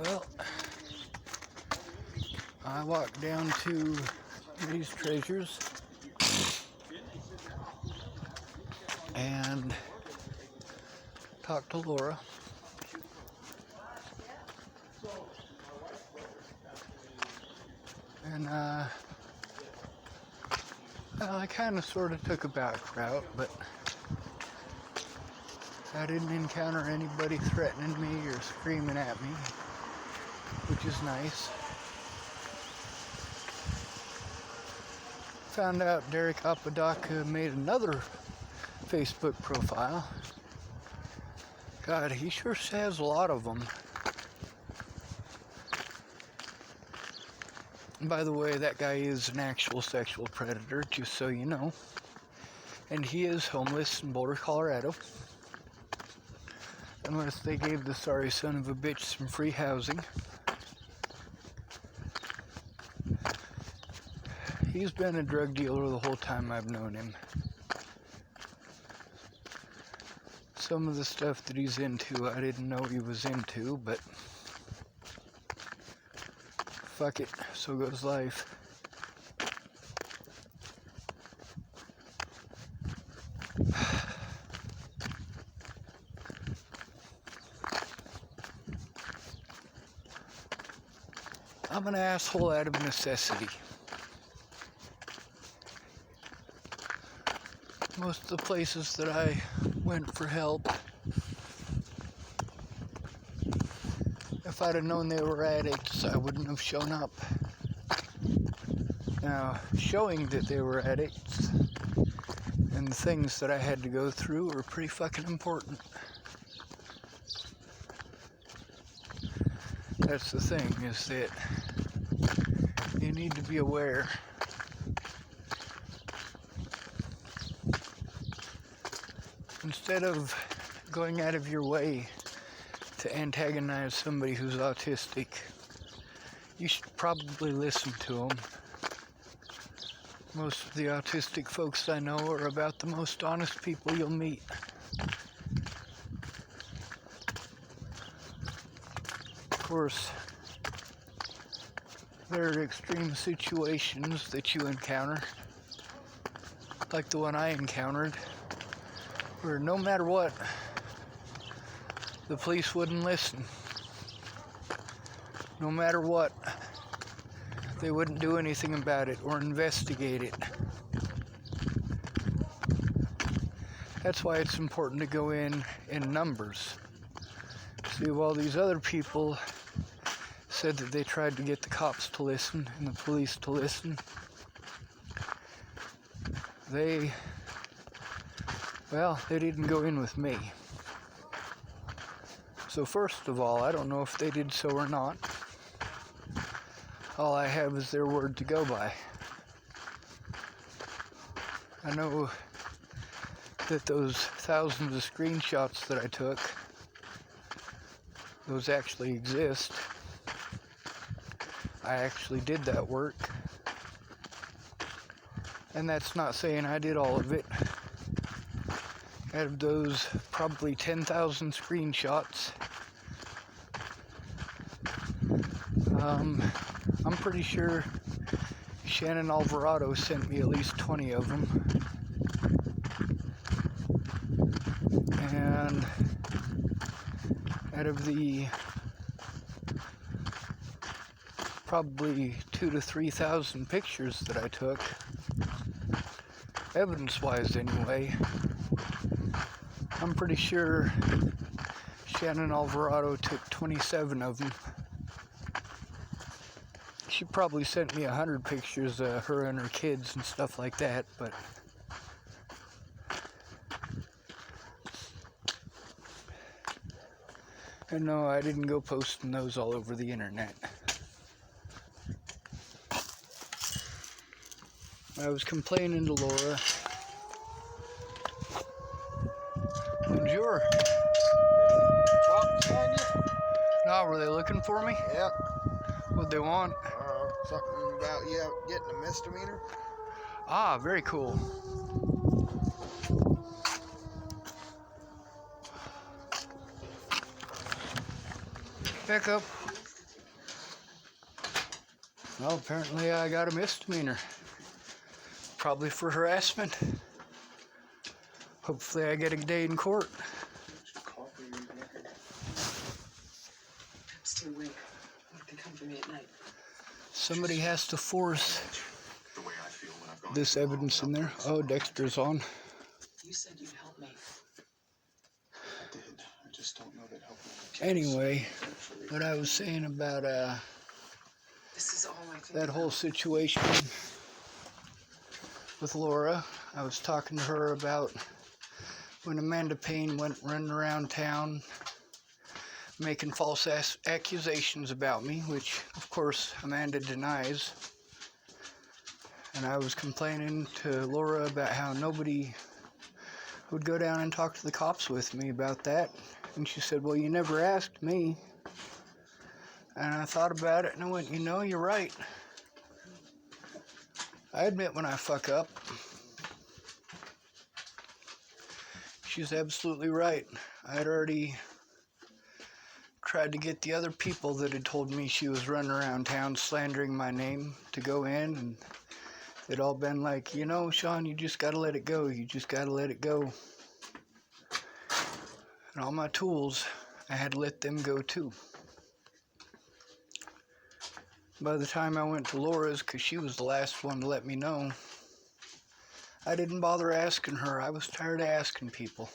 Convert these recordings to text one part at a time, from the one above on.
Well, I walked down to these treasures and talked to Laura. And well, I kind of sort of took a back route, but I didn't encounter anybody threatening me or screaming at me, which is nice. Found out Derek Apodaca made another Facebook profile. God, he sure has a lot of them. And by the way, that guy is an actual sexual predator, just so you know. And he is homeless in Boulder, Colorado. Unless they gave the sorry son of a bitch some free housing. He's been a drug dealer the whole time I've known him. Some of the stuff that he's into, I didn't know he was into, but fuck it, so goes life. I'm an asshole out of necessity. Most of the places that I went for help, if I'd have known they were addicts, I wouldn't have shown up. Now, showing that they were addicts and the things that I had to go through were pretty fucking important. That's the thing, is that you need to be aware. Instead of going out of your way to antagonize somebody who's autistic, you should probably listen to them. Most of the autistic folks I know are about the most honest people you'll meet. Of course, there are extreme situations that you encounter, like the one I encountered, where no matter what, the police wouldn't listen. No matter what, they wouldn't do anything about it or investigate it. That's why it's important to go in numbers. See, while these other people said that they tried to get the cops to listen and the police to listen, they didn't go in with me. So first of all, I don't know if they did so or not. All I have is their word to go by. I know that those thousands of screenshots that I took, those actually exist. I actually did that work. And that's not saying I did all of it. Out of those probably 10,000 screenshots, I'm pretty sure Shannon Alvarado sent me at least 20 of them. And out of the probably 2,000 to 3,000 pictures that I took, evidence-wise anyway, I'm pretty sure Shannon Alvarado took 27 of them. She probably sent me 100 pictures of her and her kids and stuff like that, but and no, I didn't go posting those all over the internet. I was complaining to Laura. Bonjour. No, were they looking for me? Yep. What'd they want? Something about you getting a misdemeanor. Ah, very cool. Back up. Well, apparently I got a misdemeanor. Probably for harassment. Hopefully I get a day in court. Stay awake. What can come for me at night? Somebody has to force this evidence in there. Oh, Dexter's on. You said you'd help me. I did. I just don't know that helping. Anyway, what I was saying about This is all I think that whole about. situation with Laura, I was talking to her about when Amanda Payne went running around town making false accusations about me, which of course Amanda denies. And I was complaining to Laura about how nobody would go down and talk to the cops with me about that. And she said, well, you never asked me. And I thought about it and I went, you know, you're right. I admit when I fuck up. She's absolutely right. I had already tried to get the other people that had told me she was running around town slandering my name to go in, and they'd all been like, you know, Sean, you just gotta let it go. You just gotta let it go. And all my tools, I had to let them go too. By the time I went to Laura's, because she was the last one to let me know, I didn't bother asking her. I was tired of asking people.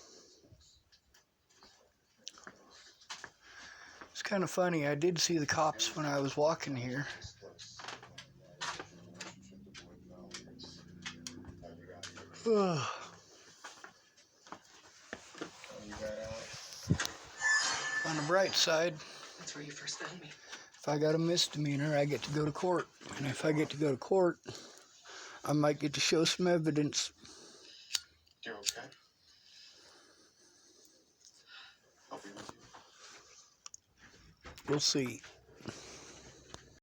It's kind of funny. I did see the cops when I was walking here. Ugh. On the bright side, That's where you first found me. if I got a misdemeanor, I get to go to court. And if I get to go to court, I might get to show some evidence. You're okay? I'll be with you. We'll see.